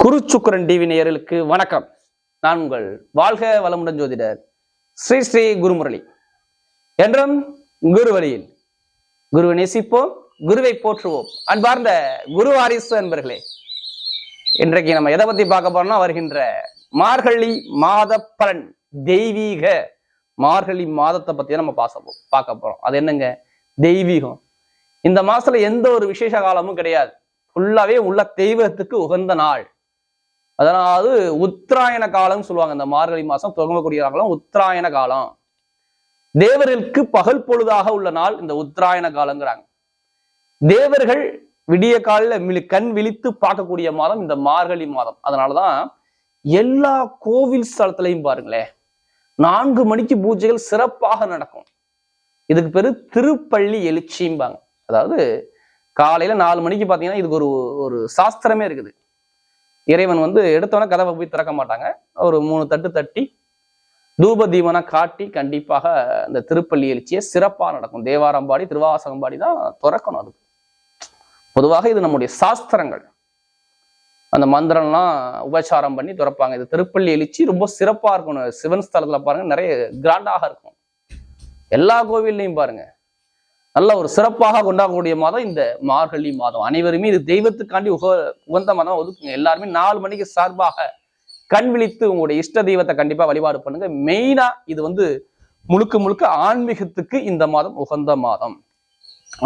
குருச்சுக்கரன் TV நேயர்களுக்கு வணக்கம். நான் உங்கள் வாழ்க வளமுடன் ஜோதிடர் ஸ்ரீ ஸ்ரீ குருமுரளி. என்றும் குரு வழியில் குருவை நேசிப்போம், குருவை போற்றுவோம். அன்பார்ந்த குரு வாரிசு அன்பர்களே, இன்றைக்கு நம்ம எதை பத்தி பார்க்க போறோம்னா, வருகின்ற மார்கழி மாத பலன், தெய்வீக மார்கழி மாதத்தை பத்தி நம்ம பார்க்க போறோம். அது என்னங்க? தெய்வீகம். இந்த மாசத்துல எந்த ஒரு விசேஷ காலமும் கிடையாது. ஃபுல்லாவே உள்ள தெய்வத்துக்கு உகந்த நாள். அதாவது உத்தராயண காலம் சொல்லுவாங்க. இந்த மார்கழி மாசம் தொடங்கக்கூடிய காலம் உத்தராயண காலம். தேவர்களுக்கு பகல் பொழுதாக உள்ள நாள் இந்த உத்தராயண காலங்கிறாங்க. தேவர்கள் விடிய காலில் கண் விழித்து பார்க்கக்கூடிய மாதம் இந்த மார்கழி மாதம். அதனாலதான் எல்லா கோவில் ஸ்தலத்திலையும் பாருங்களேன், 4 மணிக்கு பூஜைகள் சிறப்பாக நடக்கும். இதுக்கு பேரு திருப்பள்ளி எழுச்சிம்பாங்க. அதாவது காலையில 4 மணிக்கு பாத்தீங்கன்னா இதுக்கு ஒரு சாஸ்திரமே இருக்குது. இறைவன் எடுத்தவன கதவை போய் திறக்க மாட்டாங்க. ஒரு 3 தட்டு தட்டி தூப தீபனை காட்டி கண்டிப்பாக இந்த திருப்பள்ளி எழுச்சியை சிறப்பாக நடக்கும். தேவாரம்பாடி திருவாசகம்பாடி தான் திறக்கணும். அது பொதுவாக இது நம்முடைய சாஸ்திரங்கள். அந்த மந்திரம்லாம் உபச்சாரம் பண்ணி திறப்பாங்க. இது திருப்பள்ளி எழுச்சி ரொம்ப சிறப்பா இருக்கணும். சிவன் ஸ்தலத்துல பாருங்க, நிறைய கிராண்டாக இருக்கும். எல்லா கோவில்லையும் பாருங்க, நல்ல ஒரு சிறப்பாக கொண்டாடக்கூடிய மாதம் இந்த மார்கழி மாதம். அனைவருமே இது தெய்வத்துக்காண்டி உகந்த மாதம் ஒதுக்குங்க. எல்லாருமே 4 மணிக்கு சார்பாக கண் விழித்து உங்களுடைய இஷ்ட தெய்வத்தை கண்டிப்பா வழிபாடு பண்ணுங்க. மெயினா இது முழுக்க முழுக்க ஆன்மீகத்துக்கு இந்த மாதம் உகந்த மாதம்.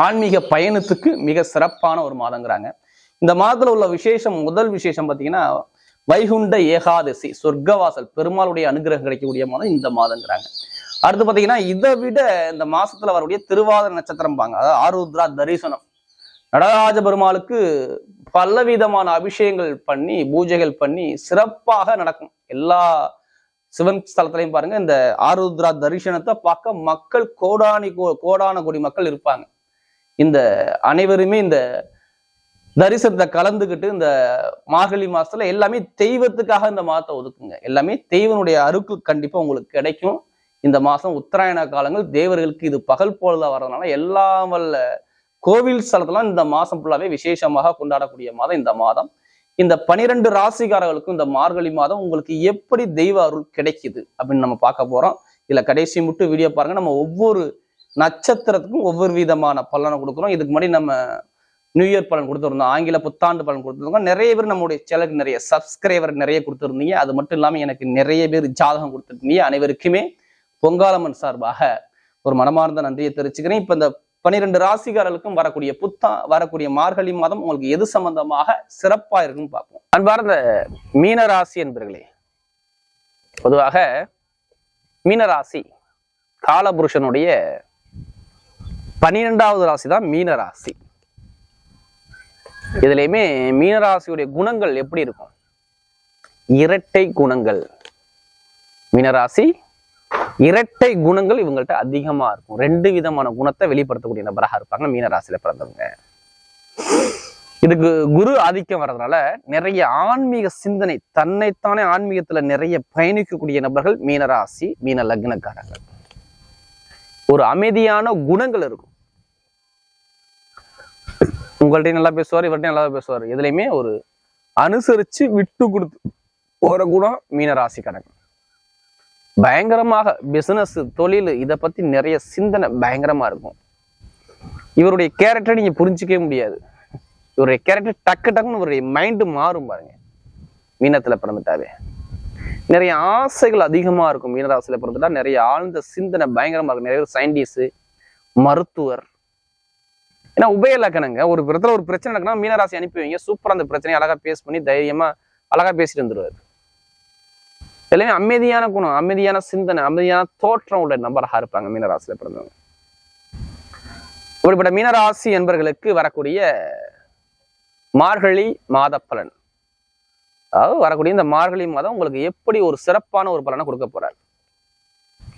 ஆன்மீக பயணத்துக்கு மிக சிறப்பான ஒரு மாதங்கிறாங்க. இந்த மாதத்துல உள்ள விசேஷம், முதல் விசேஷம் பார்த்தீங்கன்னா வைகுண்ட ஏகாதசி, சொர்க்கவாசல், பெருமாளுடைய அனுகிரகம் கிடைக்கக்கூடிய மாதம் இந்த மாதங்கிறாங்க. அடுத்து பார்த்தீங்கன்னா இதை விட இந்த மாசத்துல வரக்கூடிய திருவாதிரை நட்சத்திரம் பாங்க, அதாவது ஆருத்ரா தரிசனம். நடராஜ பெருமாளுக்கு பலவிதமான அபிஷேகங்கள் பண்ணி பூஜைகள் பண்ணி சிறப்பாக நடக்கும். எல்லா சிவன் ஸ்தலத்திலையும் பாருங்க, இந்த ஆருத்ரா தரிசனத்தை பார்க்க மக்கள் கோடான கோடி மக்கள் இருப்பாங்க. இந்த அனைவருமே இந்த தரிசனத்தை கலந்துக்கிட்டு இந்த மார்கழி மாசத்துல எல்லாமே தெய்வத்துக்காக இந்த மாதத்தை ஒதுக்குங்க. எல்லாமே தெய்வனுடைய அருள் கண்டிப்பா உங்களுக்கு கிடைக்கும். இந்த மாசம் உத்தராயண காலங்கள் தேவர்களுக்கு இது பகல் பொழுதா வர்றதுனால எல்லா வல்ல கோவில் ஸ்தலத்தெல்லாம் இந்த மாசம் ஃபுல்லாவே விசேஷமாக கொண்டாடக்கூடிய மாதம் இந்த மாதம். இந்த 12 ராசிக்காரர்களுக்கும் இந்த மார்கழி மாதம் உங்களுக்கு எப்படி தெய்வ அருள் கிடைக்குது அப்படின்னு நம்ம பார்க்க போறோம். இதுல கடைசி மட்டும் வீடியோ பாருங்க. நம்ம ஒவ்வொரு நட்சத்திரத்துக்கும் ஒவ்வொரு விதமான பலனை கொடுக்குறோம். இதுக்கு முன்னாடி நம்ம நியூ இயர் பலன் கொடுத்துருந்தோம், ஆங்கில புத்தாண்டு பலன் கொடுத்துருந்தோம். நிறைய பேர் நம்மளுடைய சேனலுக்கு நிறைய சப்ஸ்கிரைபர் நிறைய கொடுத்துருந்தீங்க. அது மட்டும் இல்லாம எனக்கு நிறைய பேர் ஜாதகம் கொடுத்துருந்தீங்க. அனைவருக்குமே பொங்காலம்மன் சார்பாக ஒரு மனமார்ந்த நன்றியை தெரிவிச்சுக்கிறேன். இப்ப இந்த 12 ராசிக்காரர்களுக்கும் வரக்கூடிய மார்கழி மாதம் உங்களுக்கு எது சம்பந்தமாக சிறப்பா இருக்குன்னு பார்ப்போம். அன்பார்ந்த மீன ராசி என்பர்களே, பொதுவாக மீனராசி காலபுருஷனுடைய 12வது ராசி தான் மீன ராசி. இதுலயுமே மீனராசியுடைய குணங்கள் எப்படி இருக்கும்? இரட்டை குணங்கள். மீனராசி இரட்டை குணங்கள் இவங்கள்ட்ட அதிகமா இருக்கும். 2 விதமான குணத்தை வெளிப்படுத்தக்கூடிய நபராக இருப்பாங்க மீனராசியில பிறந்தவங்க. இதுக்கு குரு ஆதிக்கம் வர்றதுனால நிறைய ஆன்மீக சிந்தனை, தன்னைத்தானே ஆன்மீகத்துல நிறைய பயணிக்கக்கூடிய நபர்கள் மீனராசி, மீன லக்னக்காரர்கள். ஒரு அமைதியான குணங்கள் இருக்கும். உங்கள்கிட்ட நல்லா பேசுவார், இவர்கிட்ட நல்லா பேசுவார். எதுலையுமே ஒரு அனுசரிச்சு விட்டு கொடுத்து ஒரு குணம் மீனராசிக்காரங்க. பயங்கரமாக பிசினஸ், தொழில், இதை பத்தி நிறைய சிந்தனை பயங்கரமா இருக்கும். இவருடைய கேரக்டரை நீங்க புரிஞ்சிக்கவே முடியாது. இவருடைய கேரக்டர் டக்குன்னு இவருடைய மைண்டு மாறும் பாருங்க. மீனத்துல பிறந்துட்டாவே நிறைய ஆசைகள் அதிகமா இருக்கும். மீனராசியில பிறந்துட்டா நிறைய ஆழ்ந்த சிந்தனை பயங்கரமா இருக்கும். நிறைய சயின்டிஸ்ட், மருத்துவர். ஏன்னா உபய இலக்கணங்க. ஒரு விதத்துல ஒரு பிரச்சனை நடக்குன்னா மீனராசி அனுப்பி வைங்க, சூப்பரா அந்த பிரச்சனையை அழகா பேஸ் பண்ணி தைரியமா அழகா பேசிட்டு வந்துருவாரு. எல்லாமே அமைதியான குணம், அமைதியான சிந்தனை, அமைதியான தோற்றம் உள்ள நபராக இருப்பாங்க மீனராசியில பிறந்தவங்க. இப்படிப்பட்ட மீனராசி என்பவர்களுக்கு வரக்கூடிய மார்கழி மாத பலன், அதாவது வரக்கூடிய இந்த மார்கழி மாதம் உங்களுக்கு எப்படி ஒரு சிறப்பான ஒரு பலனை கொடுக்க போறாரு,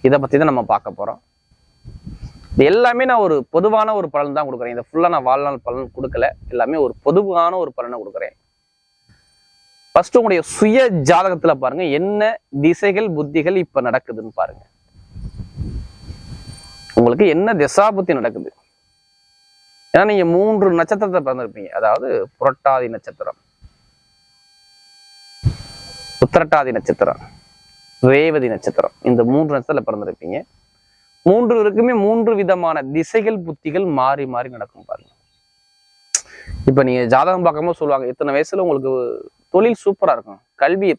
இதை பத்தி தான் நம்ம பார்க்க போறோம். இது எல்லாமே நான் ஒரு பொதுவான ஒரு பலன் தான் கொடுக்குறேன். இதை ஃபுல்லா நான் வாழ்நாள் பலன் கொடுக்கல, எல்லாமே ஒரு பொதுவான ஒரு பலனை கொடுக்குறேன். ஃபர்ஸ்ட் உங்களுடைய சுய ஜாதகத்துல பாருங்க, என்ன திசைகள் புத்திகள் இப்ப நடக்குதுன்னு பாருங்க. உங்களுக்கு என்ன திசா புத்தி நடக்குது? ஏன்னா நீங்க 3 நட்சத்திரத்தை பிறந்திருப்பீங்க. அதாவது புரட்டாதி நட்சத்திரம், உத்திரட்டாதி நட்சத்திரம், ரேவதி நட்சத்திரம், இந்த 3 நட்சத்திரத்துல பிறந்திருப்பீங்க. 3 இருக்குமே 3 விதமான திசைகள் புத்திகள் மாறி மாறி நடக்கும் பாருங்க. இப்ப நீங்க ஜாதகம் பார்க்கும்போது சொல்லுவாங்க, இத்தனை வயசுல உங்களுக்கு தொழில் சூப்பரா இருக்கும்,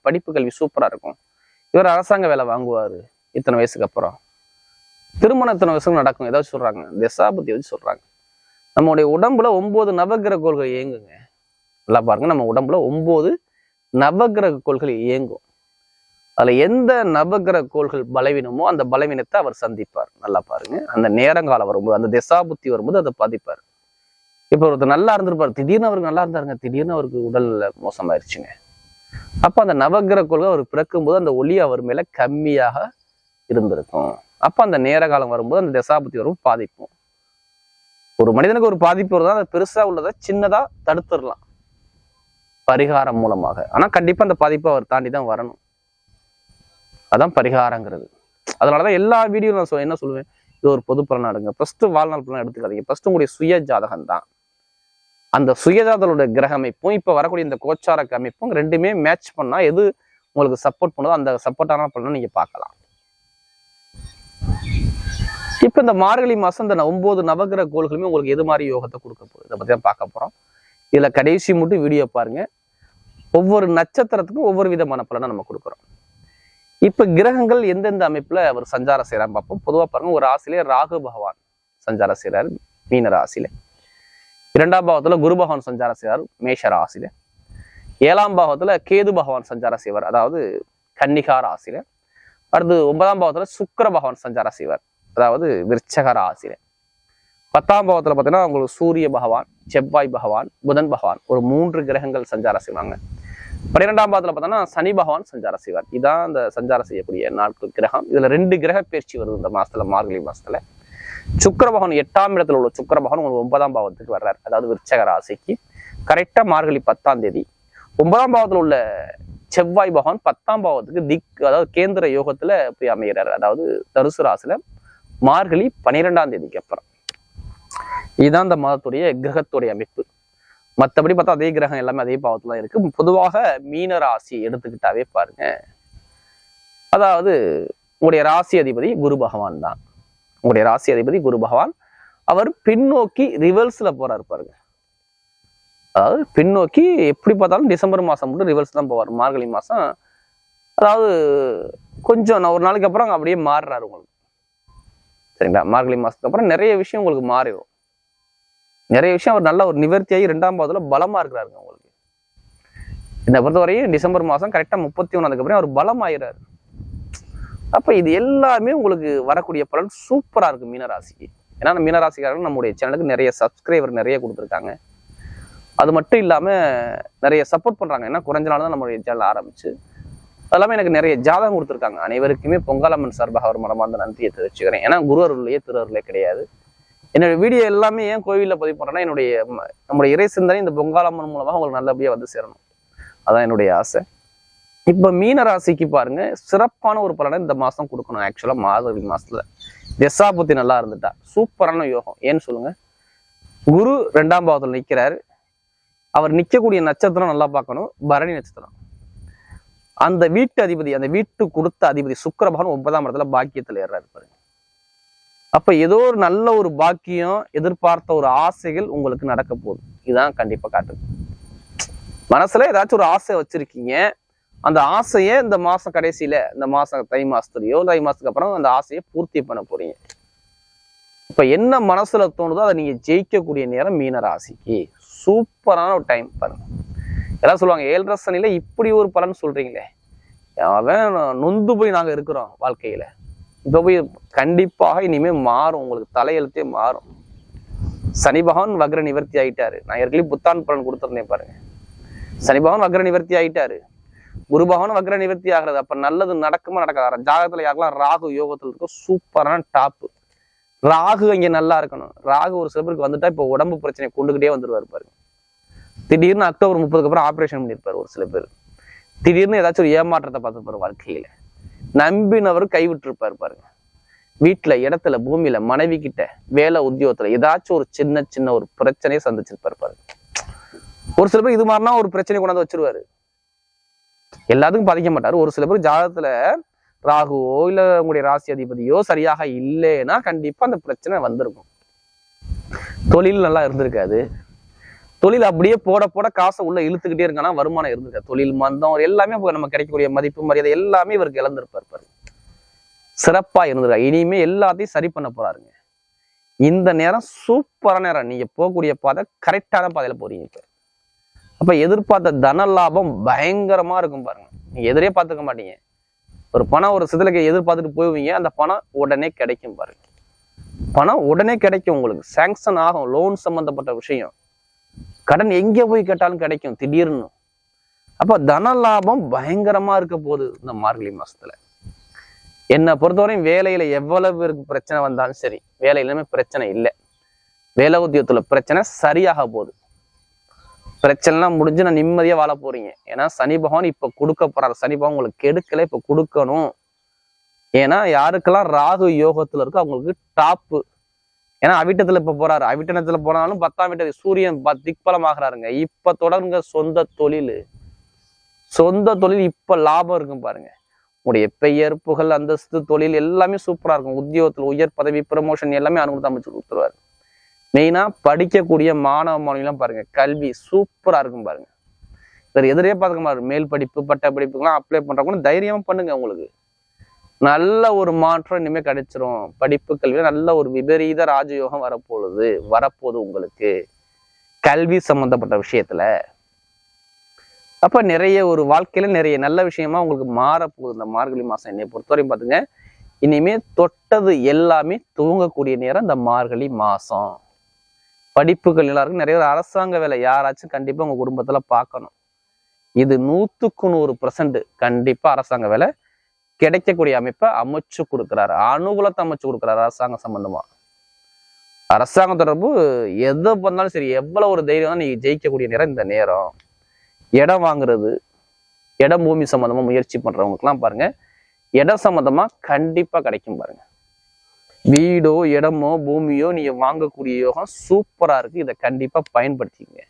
படிப்பு கல்வி சூப்பரா இருக்கும், இவர் அரசாங்க வேலை வாங்குவாரு, இத்தனை வயசுக்கு அப்புறம் திருமணம் இத்தனை வயசுக்கு நடக்கும், ஏதாவது சொல்றாங்க, திசாபுத்தி வச்சு சொல்றாங்க. நம்மளுடைய உடம்புல 9 நவகிரக கோள்கள் இயங்குங்க. நல்லா பாருங்க, நம்ம உடம்புல 9 நவகிரக கோள்கள் இயங்கும். அதுல எந்த நவகிரக கோள்கள் பலவீனமோ அந்த பலவீனத்தை அவர் சந்திப்பார். நல்லா பாருங்க, அந்த நேரங்காலம் வரும்போது, அந்த திசாபுத்தி வரும்போது அதை பாதிப்பார். இப்ப ஒருத்தர் நல்லா இருந்திருப்பாரு, திடீர்னு அவருக்கு நல்லா இருந்தாருங்க, திடீர்னு அவருக்கு உடல்ல மோசமாயிருச்சுங்க. அப்ப அந்த நவகிரக கோள்கள் அவர் பிறக்கும் போது அந்த ஒளி அவர் மேல கம்மியாக இருந்திருக்கும். அப்ப அந்த நேர காலம் வரும்போது அந்த திசாபுத்தி வரும் பாதிப்பும். ஒரு மனிதனுக்கு ஒரு பாதிப்பு வருதா, அது பெருசா உள்ளதை சின்னதா தடுத்துடலாம் பரிகாரம் மூலமாக. ஆனா கண்டிப்பா அந்த பாதிப்பை அவர் தாண்டி தான் வரணும். அதான் பரிகாரங்கிறது. அதனாலதான் எல்லா வீடியோ நான் என்ன சொல்லுவேன், இது ஒரு பொது பலனா எடுங்க, ஃபர்ஸ்ட் வாழ்நாள் பலனா எடுத்துக்காதீங்க, ஃபர்ஸ்ட் உங்களுடைய சுய ஜாதகம் தான். அந்த சுயஜாதகோட கிரக அமைப்பும் இப்ப வரக்கூடிய இந்த கோச்சார அமைப்பும் ரெண்டுமே மேட்ச் பண்ணா எது உங்களுக்கு சப்போர்ட் பண்ணுதோ அந்த சப்போர்ட்டான பலனை நீங்க பார்க்கலாம். இப்ப இந்த மார்கழி மாசம் இந்த 9 நவகிரக கோள்களுமே உங்களுக்கு எது மாதிரி யோகத்தை கொடுக்க போகுது, இதை பத்தி தான் பார்க்க போறோம். இதுல கடைசி மட்டும் வீடியோ பாருங்க. ஒவ்வொரு நட்சத்திரத்துக்கும் ஒவ்வொரு விதமான பலனை நம்ம கொடுக்குறோம். இப்ப கிரகங்கள் எந்தெந்த அமைப்புல அவர் சஞ்சாரம் செய்யறான்னு பார்ப்போம். பொதுவா பாருங்க, ஒரு ராசியிலே ராகு பகவான் சஞ்சாரம் செய்யறாரு மீன ராசியில. 2ஆம் பாவத்துல குரு பகவான் சஞ்சாரம் செய்வார் மேஷ ராசியில. 7ஆம் பாவத்துல கேது பகவான் சஞ்சாரம் செய்வார், அதாவது கன்னிகா ராசியில. அடுத்து 9ஆம் பாவத்துல சுக்கிர பகவான் சஞ்சாரம் செய்வார், அதாவது விருச்சக ராசியில. 10ஆம் பாவத்துல பார்த்தீங்கன்னா உங்களுக்கு சூரிய பகவான், செவ்வாய் பகவான், புதன் பகவான், ஒரு 3 கிரகங்கள் சஞ்சாரம் செய்வாங்க. 12ஆம் பாவத்துல பார்த்தோன்னா சனி பகவான் சஞ்சாரம் செய்வார். இதான் அந்த சஞ்சாரம் செய்யக்கூடிய நாட்கள் கிரகம். இதுல 2 கிரக பயிற்சி வருது இந்த மாசத்துல, மார்கழி மாசத்துல. சுக்கிர பகவான் 8ஆம் இடத்துல உள்ள சுக்கிர பகவான் உங்களுக்கு 9ஆம் பாவத்துக்கு வர்றாரு, அதாவது விருச்சக ராசிக்கு. கரெக்டா மார்கழி 10ஆம் தேதி. 9ஆம் பாவத்துல உள்ள செவ்வாய் பகவான் 10ஆம் பாவத்துக்கு அதாவது கேந்திர யோகத்துல போய் அமைகிறார், அதாவது தனுசு ராசியில மார்கழி 12ஆம் தேதிக்கு அப்புறம். இதுதான் இந்த மாதத்துடைய கிரகத்துடைய அமைப்பு. மற்றபடி பார்த்தா அதே கிரகம் எல்லாமே அதே பாவத்துல தான் இருக்கு. பொதுவாக மீன ராசி எடுத்துக்கிட்டாவே பாருங்க, அதாவது உங்களுடைய ராசி அதிபதி குரு பகவான் தான். உங்களுடைய ராசி அதிபதி குரு பகவான் அவர் பின்னோக்கி ரிவர்ஸ்ல போறாரு பாருங்க. அதாவது பின்னோக்கி எப்படி பார்த்தாலும் டிசம்பர் மாசம் மட்டும் ரிவர்ஸ் தான் போவார். மார்கழி மாசம் அதாவது கொஞ்சம் ஒரு நாளைக்கு அப்புறம் அப்படியே மாறுறாரு உங்களுக்கு, சரிங்களா? மார்கழி மாசத்துக்கு அப்புறம் நிறைய விஷயம் உங்களுக்கு மாறிடும். நிறைய விஷயம் அவர் நல்ல ஒரு நிவர்த்தியாகி 2ஆம் பாவத்துல பலமா இருக்கிறாருங்க உங்களுக்கு. என்னை பொறுத்தவரையும் டிசம்பர் மாசம் கரெக்டா 31 அப்புறம் அவர் பலம் ஆயிடுறாரு. அப்ப இது எல்லாமே உங்களுக்கு வரக்கூடிய பலன் சூப்பரா இருக்கு மீனராசிக்கு. ஏன்னா மீனராசிக்காரர்கள் நம்முடைய சேனலுக்கு நிறைய சப்ஸ்கிரைபர் நிறைய கொடுத்துருக்காங்க. அது மட்டும் இல்லாம நிறைய சப்போர்ட் பண்றாங்க. ஏன்னா குறைஞ்ச நாள் தான் நம்மளுடைய சேனல் ஆரம்பிச்சு, அது எல்லாமே எனக்கு நிறைய ஜாதகம் கொடுத்துருக்காங்க. அனைவருக்குமே பொங்கலம்மன் சார்பாக ஒரு மனமார்ந்த நன்றியை தெரிவிச்சுக்கிறேன். ஏன்னா குரு அருள்லையே திரு அருளே கிடையாது. என்னுடைய வீடியோ எல்லாமே ஏன் கோவில்ல பதிவு பண்றேன்னா, நம்முடைய இறை சிந்தனை இந்த பொங்கலம்மன் மூலமாக உங்களுக்கு நல்லபடியா வந்து சேரணும், அதான் என்னுடைய ஆசை. இப்ப மீன ராசிக்கு பாருங்க, சிறப்பான ஒரு பலனை இந்த மாசம் கொடுக்கணும். ஆக்சுவலா மார்கழி மாசத்துல திசாபுத்தி நல்லா இருந்துட்டா சூப்பரான யோகம். ஏன்னு சொல்லுங்க, குரு 2ஆம் பாவத்துல நிக்கிறாரு. அவர் நிக்கக்கூடிய நட்சத்திரம் நல்லா பார்க்கணும், பரணி நட்சத்திரம். அந்த வீட்டு அதிபதி, அந்த வீட்டு கொடுத்த அதிபதி சுக்கிர பகவான் 9ஆம் இடத்துல பாக்கியத்துல ஏறாரு பாருங்க. அப்ப ஏதோ ஒரு நல்ல ஒரு பாக்கியம், எதிர்பார்த்த ஒரு ஆசைகள் உங்களுக்கு நடக்க போகுது. இதுதான் கண்டிப்பா காட்டுது. மனசுல ஏதாச்சும் ஒரு ஆசை வச்சிருக்கீங்க, அந்த ஆசையை இந்த மாசம் கடைசியில, இந்த மாசம் தை மாசத்துலயோ தை மாசத்துக்கு அப்புறம் அந்த ஆசையை பூர்த்தி பண்ண போறீங்க. இப்ப என்ன மனசுல தோணுதோ அதை நீங்க ஜெயிக்கக்கூடிய நேரம் மீன ராசிக்கு. சூப்பரான ஒரு டைம் பாருங்க. எல்லாம் சொல்லுவாங்க, 7.5 சனியில இப்படி ஒரு பலன் சொல்றீங்களே, அவன் நொந்து போய் நாங்க இருக்கிறோம் வாழ்க்கையில. இப்ப போய் கண்டிப்பாக இனிமே மாறும், உங்களுக்கு தலையெழுத்தே மாறும். சனி பகவான் வக்ர நிவர்த்தி ஆயிட்டாரு. நான் ஏற்கனவே புத்தாண்டு பலன் கொடுத்துருந்தேன் பாருங்க. சனி பகவான் வக்ர நிவர்த்தி ஆயிட்டாரு, குரு பகவான் வக்ர நிவர்த்தி ஆகிறது. அப்ப நல்லது நடக்குமா நடக்காது? ஜாதகத்துல யாருக்கெல்லாம் ராகு யோகத்துல இருக்கும், சூப்பரான டாப்பு. ராகு இங்க நல்லா இருக்கணும். ராகு ஒரு சில பேருக்கு வந்துட்டா இப்ப உடம்பு பிரச்சனை கொண்டுகிட்டே வந்துருவாரு பாருங்க. திடீர்னு அக்டோபர் 30க்கு அப்புறம் ஆபரேஷன் பண்ணிருப்பாரு ஒரு சில பேர். திடீர்னு ஏதாச்சும் ஒரு ஏமாற்றத்தை பார்த்துருப்பாரு வாழ்க்கையில. நம்பினவர் கைவிட்டு இருப்பாரு பாருங்க. வீட்டுல, இடத்துல, பூமியில, மனைவி கிட்ட, வேலை, உத்தியோகத்துல ஏதாச்சும் ஒரு சின்ன ஒரு பிரச்சனையை சந்திச்சிருப்பாரு பாருங்க. ஒரு சில பேர் இது மாதிரினா ஒரு பிரச்சனை கொண்டாந்து வச்சிருவாரு. எல்லாத்துக்கும் பாதிக்க மாட்டாரு. ஒரு சில பேர் ஜாதகத்துல ராகுவோ இல்ல உங்களுடைய ராசி அதிபதியோ சரியாக இல்லைன்னா கண்டிப்பா அந்த பிரச்சனை வந்திருக்கும். தொழில் நல்லா இருந்திருக்காது. தொழில் அப்படியே போட போட காசை உள்ள இழுத்துக்கிட்டே இருக்கானா வருமானம் இருந்திருக்காது. தொழில் மந்தம் எல்லாமே நம்ம கிடைக்கக்கூடிய மதிப்பு மரியாதை எல்லாமே இவருக்கு இழந்திருப்பாரு. சிறப்பா இருந்திருக்கா. இனிமே எல்லாத்தையும் சரி பண்ண போறாருங்க. இந்த நேரம் சூப்பரான நேரம். நீங்க போகக்கூடிய பாதை கரெக்டான பாதையில போறீங்க. இப்ப அப்ப எதிர்பார்த்த தன லாபம் பயங்கரமா இருக்கும் பாருங்க. நீங்க எதிரே பார்த்துக்க மாட்டீங்க. ஒரு பணம் ஒரு சிதலுக்கு எதிர்பார்த்துட்டு போவீங்க, அந்த பணம் உடனே கிடைக்கும் பாருங்க. பணம் உடனே கிடைக்கும், உங்களுக்கு சாங்ஷன் ஆகும். லோன் சம்பந்தப்பட்ட விஷயம், கடன் எங்கே போய் கேட்டாலும் கிடைக்கும் திடீர்னு. அப்ப தன லாபம் பயங்கரமா இருக்க போகுது இந்த மார்கழி மாசத்துல. என்னை பொறுத்தவரையும் வேலையில எவ்வளவு பேருக்கு பிரச்சனை வந்தாலும் சரி, வேலையிலுமே பிரச்சனை இல்லை. வேலை உத்தியோகத்துல பிரச்சனை சரியாக போகுது. பிரச்சனைலாம் முடிஞ்சு நான் நிம்மதியா வாழ போறீங்க. ஏன்னா சனி பகவான் இப்ப கொடுக்க போறாரு. சனி பகவான் உங்களுக்கு கெடுக்கல, இப்ப கொடுக்கணும். ஏன்னா யாருக்கெல்லாம் ராகு யோகத்துல இருக்கோ அவங்களுக்கு டாப்பு. ஏன்னா அவிட்டத்துல இப்ப போறாரு. அவிட்டனத்துல போனாலும் 10ஆம் வீட்டு சூரியன் திக்பலம் ஆகிறாருங்க. இப்ப தொடருங்க சொந்த தொழில். சொந்த தொழில் இப்ப லாபம் இருக்கும் பாருங்க. உடைய பெயர் புகழ் அந்தஸ்து தொழில் எல்லாமே சூப்பரா இருக்கும். உத்தியோகத்துல உயர் பதவி ப்ரமோஷன் எல்லாமே அனுகூலத்தை அமைச்சு கொடுத்துருவாரு. மெயினா படிக்கக்கூடிய மாணவ மாணவிலாம் பாருங்க, கல்வி சூப்பரா இருக்கும் பாருங்க. வேற எதிரே பார்த்துக்க மாதிரி மேல் படிப்பு பட்ட படிப்புக்கெல்லாம் அப்ளை பண்றவங்க தைரியமா பண்ணுங்க. உங்களுக்கு நல்ல ஒரு மாற்றம் இனிமே கிடைச்சிரும். படிப்பு கல்வியில நல்ல ஒரு விபரீத ராஜயோகம் வரப்போகுது உங்களுக்கு கல்வி சம்பந்தப்பட்ட விஷயத்துல. அப்ப நிறைய ஒரு வாழ்க்கையில நிறைய நல்ல விஷயமா உங்களுக்கு மாறப்போகுது இந்த மார்கழி மாசம். என்னை பொறுத்தவரையும் பாத்துங்க, இனிமே தொட்டது எல்லாமே தூங்கக்கூடிய நேரம் இந்த மார்கழி மாசம். படிப்புகள் எல்லாருக்கும் நிறைய அரசாங்க வேலை யாராச்சும் கண்டிப்பா உங்க குடும்பத்துல பார்க்கணும். இது 100% கண்டிப்பா அரசாங்க வேலை கிடைக்கக்கூடிய அமைப்பை அமைச்சு கொடுக்குறாரு. அனுகூலத்தை அமைச்சு கொடுக்குறாரு அரசாங்கம் சம்பந்தமா. அரசாங்க தொடர்பு எது பண்ணாலும் சரி, எவ்வளவு ஒரு தைரியம் தான் நீங்க ஜெயிக்கக்கூடிய நேரம் இந்த நேரம். இடம் வாங்குறது, இடம் பூமி சம்பந்தமா முயற்சி பண்றவங்களுக்குலாம் பாருங்க, இடம் சம்பந்தமா கண்டிப்பா கிடைக்கும் பாருங்க. வீடோ இடமோ பூமியோ நீங்க வாங்கக்கூடிய யோகம் சூப்பரா இருக்கு. இதை கண்டிப்பா பயன்படுத்திக்கங்க.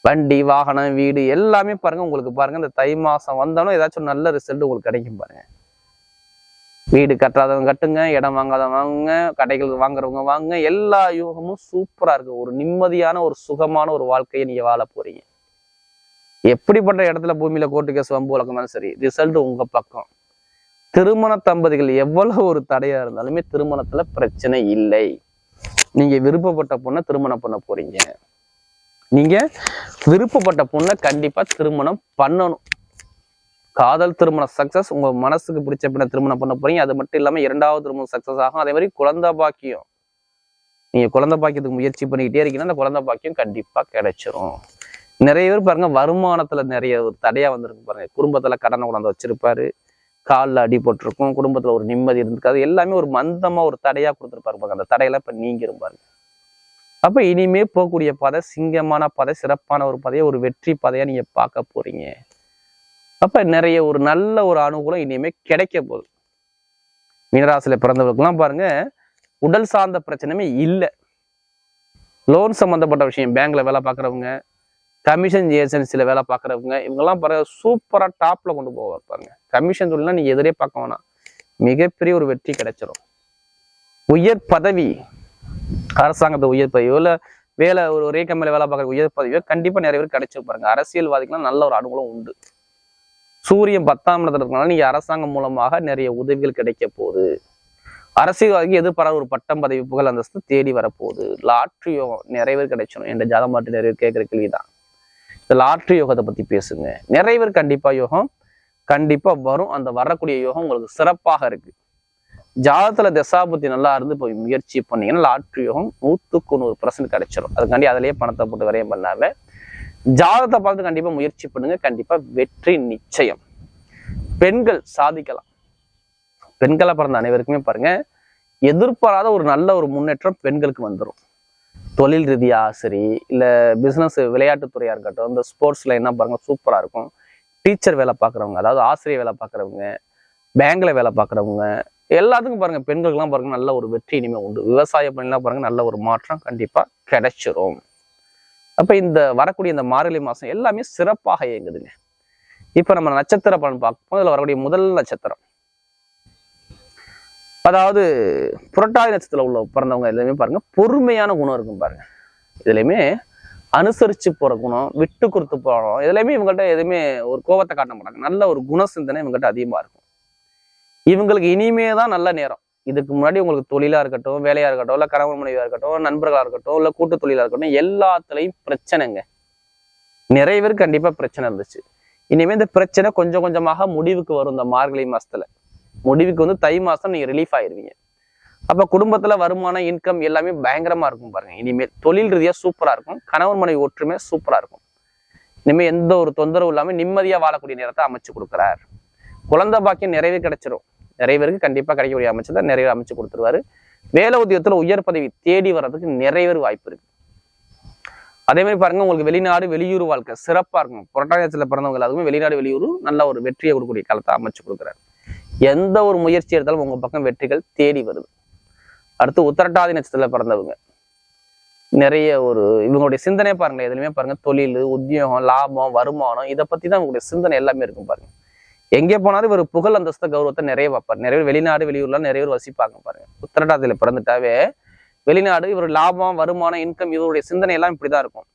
வண்டி வாகனம் வீடு எல்லாமே பாருங்க உங்களுக்கு பாருங்க இந்த தை மாசம் வந்தாலும் ஏதாச்சும் நல்ல ரிசல்ட் உங்களுக்கு கிடைக்கும் பாருங்க. வீடு கட்டாதவங்க கட்டுங்க, இடம் வாங்காதவங்க வாங்குங்க, கடைகள் வாங்குறவங்க வாங்குங்க. எல்லா யோகமும் சூப்பரா இருக்கு. ஒரு நிம்மதியான ஒரு சுகமான ஒரு வாழ்க்கையை நீங்க வாழ போறீங்க. எப்படிப்பட்ட இடத்துல பூமியில கோர்ட்டு கேஸ் வம்பு வழக்கம் சரி, ரிசல்ட் உங்க பக்கம். திருமண தம்பதிகள் எவ்வளவு ஒரு தடையா இருந்தாலுமே திருமணத்துல பிரச்சனை இல்லை. நீங்க விருப்பப்பட்ட பொண்ணை திருமணம் பண்ண போறீங்க. நீங்க விருப்பப்பட்ட பொண்ணை கண்டிப்பா திருமணம் பண்ணணும். காதல் திருமணம் சக்சஸ். உங்க மனசுக்கு பிடிச்ச பெண்ணை திருமணம் பண்ண போறீங்க. அது மட்டும் இல்லாம 2வது திருமணம் சக்சஸ் ஆகும். அதே மாதிரி குழந்தை பாக்கியம். நீங்க குழந்தை பாக்கியத்துக்கு முயற்சி பண்ணிக்கிட்டே இருக்கீங்கன்னா அந்த குழந்தை பாக்கியம் கண்டிப்பா கிடைச்சிரும். நிறைய பேர் பாருங்க வருமானத்துல நிறைய ஒரு தடையா வந்திருக்கு பாருங்க. குடும்பத்துல கடனை கொண்டாந்து வச்சிருப்பாரு, காலில் அடி போட்டிருக்கும், குடும்பத்துல ஒரு நிம்மதி இருந்திருக்காது, எல்லாமே ஒரு மந்தமா ஒரு தடையா கொடுத்துருப்பாரு பாருங்க. அந்த தடையெல்லாம் இப்ப நீங்கிரும் பாருங்க. அப்ப இனிமே போகக்கூடிய பாதை சிங்கமான பாதை, சிறப்பான ஒரு பாதையை, ஒரு வெற்றி பாதையா நீங்க பார்க்க போறீங்க. அப்ப நிறைய ஒரு நல்ல ஒரு அனுகூலம் இனிமே கிடைக்க போகுது. மீனராசியில பிறந்தவர்களுக்கெல்லாம் பாருங்க உடல் சார்ந்த பிரச்சனையுமே இல்லை. லோன் சம்பந்தப்பட்ட விஷயம், பேங்க்ல வேலை பார்க்குறவங்க, கமிஷன் ஏஜென்சில வேலை பார்க்குறவங்க, இவங்கெல்லாம் பாருங்க சூப்பரா டாப்ல கொண்டு போக பாருங்க. கமிஷன் தொழிலாம் நீங்க எதிரே பார்க்க வேணாம், மிகப்பெரிய ஒரு வெற்றி கிடைச்சிடும். உயர் பதவி, அரசாங்கத்தை உயர் பதவியோ இல்ல வேலை ஒரு ஒரே கம்பெனில வேலை பார்க்குற உயர் பதவியோ கண்டிப்பா நிறைய பேர் கிடைச்சு பாருங்க. அரசியல்வாதிகள்லாம் நல்ல ஒரு அனுகூலம் உண்டு. சூரியன் 10ஆம் இடத்துல இருக்கனால நீங்க அரசாங்கம் மூலமாக நிறைய உதவிகள் கிடைக்க போகுது. அரசியல்வாதிக்கு எதிர்பாராத ஒரு பட்டம் பதவி புகழ் அந்தஸ்து தேடி வரப்போகுது. லாட்ரி யோகம் நிறைய பேர் கிடைச்சிடும். என்ற ஜாதகம் மாட்டு நிறைய பேர் கேட்கிற கேள்விதான். இந்த லாட்ரி யோகத்தை பத்தி பேசுங்க. நிறைய பேர் கண்டிப்பா யோகம் கண்டிப்பா வரும். அந்த வரக்கூடிய யோகம் உங்களுக்கு சிறப்பாக இருக்கு. ஜாதகத்துல தசாபுத்தி நல்லா இருந்து போய் முயற்சி பண்ணீங்கன்னா லாட்ரி யோகம் 100% கிடைச்சிடும். அதுக்காண்டி அதிலேயே பணத்தை போட்டு வரையும் பண்ணாம ஜாதகத்தை பார்த்து கண்டிப்பா முயற்சி பண்ணுங்க. கண்டிப்பா வெற்றி நிச்சயம். பெண்கள் சாதிக்கலாம். பெண்களை பிறந்த அனைவருக்குமே பாருங்க எதிர்பாராத ஒரு நல்ல ஒரு முன்னேற்றம் பெண்களுக்கு வந்துடும். தொழில் ரீதியா சரி, இல்ல பிசினஸ் விளையாட்டுத்துறையா இருக்கட்டும், இந்த ஸ்போர்ட்ஸ்ல என்ன பாருங்க சூப்பரா இருக்கும். டீச்சர் வேலை பார்க்குறவங்க, அதாவது ஆசிரியர் வேலை பார்க்குறவங்க, பேங்க்ல வேலை பார்க்குறவங்க எல்லாத்துக்கும் பாருங்க பெண்களுக்குலாம் பாருங்க நல்ல ஒரு வெற்றி இனிமே உண்டு. விவசாய பணிலாம் பாருங்க நல்ல ஒரு மாற்றம் கண்டிப்பா கிடைச்சிரும். அப்ப இந்த வரக்கூடிய இந்த மார்கழி மாசம் எல்லாமே சிறப்பாக இயங்குதுங்க. இப்ப நம்ம நட்சத்திர பலன் பார்ப்போம். இதுல வரக்கூடிய முதல் நட்சத்திரம், அதாவது புரட்டாதி நட்சத்திரத்துல உள்ள பிறந்தவங்க எல்லாமே பாருங்க பொறுமையான குணம் இருக்கும் பாருங்க. இதுலயுமே அனுசரிச்சு போற குணம், விட்டு கொடுத்து போறோம், இதுலயுமே இவங்கள்ட்ட எதுவுமே ஒரு கோபத்தை காட்ட மாட்டாங்க. நல்ல ஒரு குண சிந்தனை இவங்ககிட்ட அதிகமா இருக்கும். இவங்களுக்கு இனிமே தான் நல்ல நேரம். இதுக்கு முன்னாடி உங்களுக்கு தொழிலா இருக்கட்டும், வேலையா இருக்கட்டும், இல்ல கணவன் மனைவியா இருக்கட்டும், நண்பர்களா இருக்கட்டும், இல்ல கூட்டு தொழிலா இருக்கட்டும், எல்லாத்துலயும் பிரச்சனைங்க. நிறைய பேருக்கு கண்டிப்பா பிரச்சனை இருந்துச்சு. இனிமே இந்த பிரச்சனை கொஞ்சம் கொஞ்சமாக முடிவுக்கு வரும். இந்த மார்கழி மாசத்துல முடிவுக்கு வந்து தை மாசம் நீங்க ரிலீஃப் ஆயிருவீங்க. அப்ப குடும்பத்துல வருமானம், இன்கம் எல்லாமே பயங்கரமா இருக்கும் பாருங்க. இனிமேல் தொழில் ரீதியா சூப்பரா இருக்கும். கணவன் மனைவி ஒற்றுமை சூப்பரா இருக்கும். இனிமேல் எந்த ஒரு தொந்தரவும் இல்லாம நிம்மதியா வாழக்கூடிய நேரத்தை அமைச்சு கொடுக்குறார். குழந்தை பாக்கியம் நிறைவே கிடைச்சிரும். நிறைய பேருக்கு கண்டிப்பா கிடைக்கக்கூடிய அமைச்சதை நிறைய அமைச்சு கொடுத்துருவாரு. வேலை உத்தியோகத்துல உயர் பதவி தேடி வர்றதுக்கு நிறைய பேர் வாய்ப்பு இருக்கு. அதே மாதிரி பாருங்க, உங்களுக்கு வெளிநாடு வெளியூர் வாழ்க்கை சிறப்பா இருக்கும். புரட்டாதியத்துல பிறந்தவங்க எல்லாருக்குமே வெளிநாடு வெளியூர் நல்ல ஒரு வெற்றியை கொடுக்கக்கூடிய காலத்தை அமைச்சு கொடுக்குறாரு. எந்த ஒரு முயற்சி எடுத்தாலும் உங்க பக்கம் வெற்றிகள் தேடி வருது. அடுத்து உத்திரட்டாதி நட்சத்திரத்துல பிறந்தவங்க நிறைய ஒரு இவங்களுடைய சிந்தனை பாருங்க. எதுலையுமே பாருங்க தொழில், உத்தியோகம், லாபம், வருமானம், இதை பத்தி தான் உங்களுடைய சிந்தனை எல்லாமே இருக்கும் பாருங்க. எங்கே போனாலும் இவர் புகழ், அந்தஸ்த, கௌரவத்தை நிறைய வைப்பார். நிறைய பேர் வெளிநாடு வெளியூர்லாம் நிறைய பேர் வசிப்பாங்க பாருங்க. உத்திரட்டாதியில பிறந்துட்டாவே வெளிநாடு, இவர் லாபம், வருமானம், இன்கம், இவருடைய சிந்தனை எல்லாம் இப்படிதான் இருக்கும்.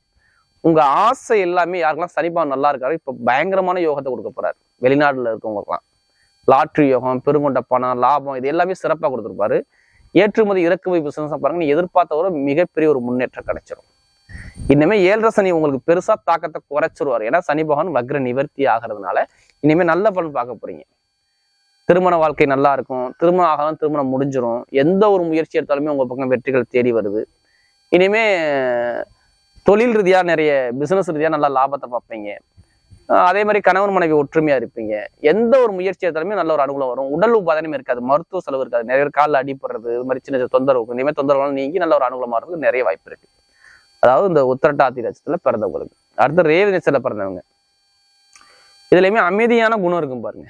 உங்க ஆசை எல்லாமே யாருக்கெல்லாம் சனிபாவம் நல்லா இருக்காரு இப்ப பயங்கரமான யோகத்தை கொடுக்க போறாரு. வெளிநாடுல இருக்கவங்களுக்குலாம் லாட்ரி யோகம், பெருங்கொண்ட பணம், லாபம், இது எல்லாமே சிறப்பா கொடுத்துருப்பாரு. ஏற்றுமதி இறக்குமதி பிசினஸ் பாருங்க, நீ எதிர்பார்த்தவரை மிகப்பெரிய ஒரு முன்னேற்றம் கிடைச்சிடும். இனிமே 7.5 சனி உங்களுக்கு பெருசா தாக்கத்தை குறைச்சிருவாரு. ஏன்னா சனி பகவான் வக்ர நிவர்த்தி ஆகிறதுனால இனிமே நல்ல பலன் பார்க்க போறீங்க. திருமண வாழ்க்கை நல்லா இருக்கும். திருமணம் ஆகலாம், திருமணம் முடிஞ்சிடும். எந்த ஒரு முயற்சி எடுத்தாலுமே உங்க பக்கம் வெற்றிகள் தேடி வருது. இனிமே தொழில் ரீதியா நிறைய பிசினஸ் ரீதியா நல்ல லாபத்தை பார்ப்பீங்க. அதே மாதிரி கணவன் மனைவி ஒற்றுமையா இருப்பீங்க. எந்த ஒரு முயற்சி எடுத்தாலுமே நல்ல ஒரு அனுகூலம் வரும். உடல் உபாதனமே இருக்காது, மருத்துவ செலவு இருக்காது. நிறைய பேர் காலில் அடிப்படுறது, இது மாதிரி சின்ன சின்ன தொந்தரவு, இனிமேல் தொந்தரவு நீங்கி நல்ல ஒரு அனுகூலமா இருக்கிறதுக்கு நிறைய வாய்ப்பு இருக்கு. அதாவது இந்த உத்திரட்டாதி நட்சத்திரத்துல பிறந்தவங்களுக்கு. அடுத்து ரேவதி நட்சத்திரத்துல பிறந்தவங்க இதுலயுமே அமைதியான குணம் இருக்கும் பாருங்க.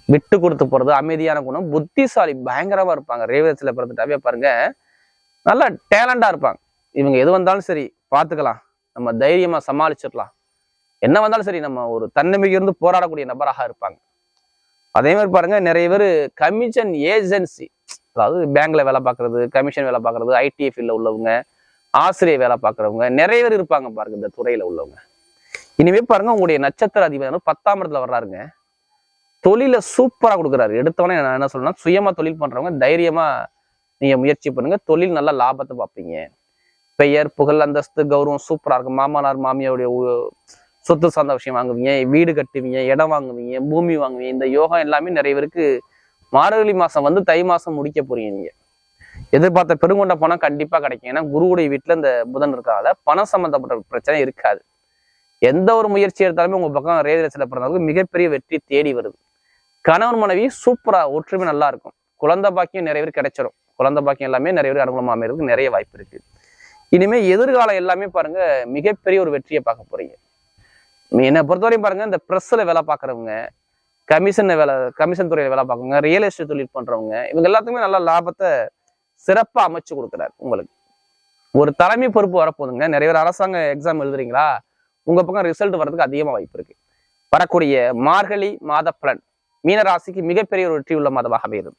விட்டு கொடுத்து போறது, அமைதியான குணம், புத்திசாலி பயங்கரமா இருப்பாங்க. ரேவதி நட்சத்திரத்துல பிறந்துட்டாவே பாருங்க நல்லா டேலண்டா இருப்பாங்க. இவங்க எது வந்தாலும் சரி பார்த்துக்கலாம், நம்ம தைரியமா சமாளிச்சிடலாம், என்ன வந்தாலும் சரி நம்ம ஒரு தன்னம்பிக்கை இருந்து போராடக்கூடிய நபராக இருப்பாங்க. அதே மாதிரி பாருங்க நிறைய பேர் கமிஷன் ஏஜென்சி, அதாவது பேங்க்ல வேலை பார்க்கறது, கமிஷன் வேலை பார்க்கறது, ஐடி ஃபீல்ட்ல உள்ளவங்க, ஆசிரியர் வேலை பார்க்குறவங்க நிறைய பேர் இருப்பாங்க பாருங்க இந்த துறையில உள்ளவங்க. இனிமே பாருங்க உங்களுடைய நட்சத்திர அதிபதி 10ஆம் இடத்துல வர்றாருங்க. தொழில சூப்பரா கொடுக்குறாரு. எடுத்தவனே நான் என்ன சொல்றேன்னா, சுயமா தொழில் பண்றவங்க தைரியமா நீங்க முயற்சி பண்ணுங்க. தொழில் நல்ல லாபத்தை பார்ப்பீங்க. பெயர், புகழ், அந்தஸ்து, கௌரவம் சூப்பரா இருக்கும். மாமனார் மாமியாருடைய சொத்து சார்ந்த விஷயம் வாங்குவீங்க, வீடு கட்டுவீங்க, இடம் வாங்குவீங்க, பூமி வாங்குவீங்க. இந்த யோகம் எல்லாமே நிறைய பேருக்கு மார்கழி மாசம் வந்து தை மாசம் முடிக்க போறீங்க. நீங்க எதிர்பார்த்த பெருங்கொண்ட பணம் கண்டிப்பா கிடைக்கும். ஏன்னா குருவுடைய வீட்டுல இந்த புதன் இருக்கிறதால பணம் சம்பந்தப்பட்ட பிரச்சனை இருக்காது. எந்த ஒரு முயற்சி எடுத்தாலுமே உங்க பக்கம் ரேவதி நட்சத்திரத்துல பிறந்தவங்களுக்கு மிகப்பெரிய வெற்றி தேடி வருது. கணவன் மனைவி சூப்பரா ஒற்றுமை நல்லா இருக்கும். குழந்தை பாக்கியம் நிறைய பேர் கிடைச்சிடும். குழந்தை பாக்கியம் எல்லாமே நிறைய பேர் அனுகூலமா அமைறதுக்கு நிறைய வாய்ப்பு இருக்கு. இனிமே எதிர்காலம் எல்லாமே பாருங்க மிகப்பெரிய ஒரு வெற்றியை பார்க்க போறீங்க. என்னை பொறுத்தவரையும் பாருங்க, இந்த பிரஸ்ல வேலை பார்க்குறவங்க, கமிஷன் துறையில வேலை பார்க்குறவங்க, ரியல் எஸ்டேட் தொழில் பண்றவங்க, இவங்க எல்லாத்துக்குமே நல்ல லாபத்தை சிறப்பா அமைச்சு கொடுக்குறாரு. உங்களுக்கு ஒரு தலைமை பொறுப்பு வரப்போகுதுங்க. நிறைய பேர் அரசாங்க எக்ஸாம் எழுதுறீங்களா, உங்க பக்கம் ரிசல்ட் வர்றதுக்கு அதிகமா வாய்ப்பு இருக்கு. வரக்கூடிய மார்கழி மாத பலன் மீனராசிக்கு மிகப்பெரிய ஒரு வெற்றி உள்ள மாதமாக அமைகிறது.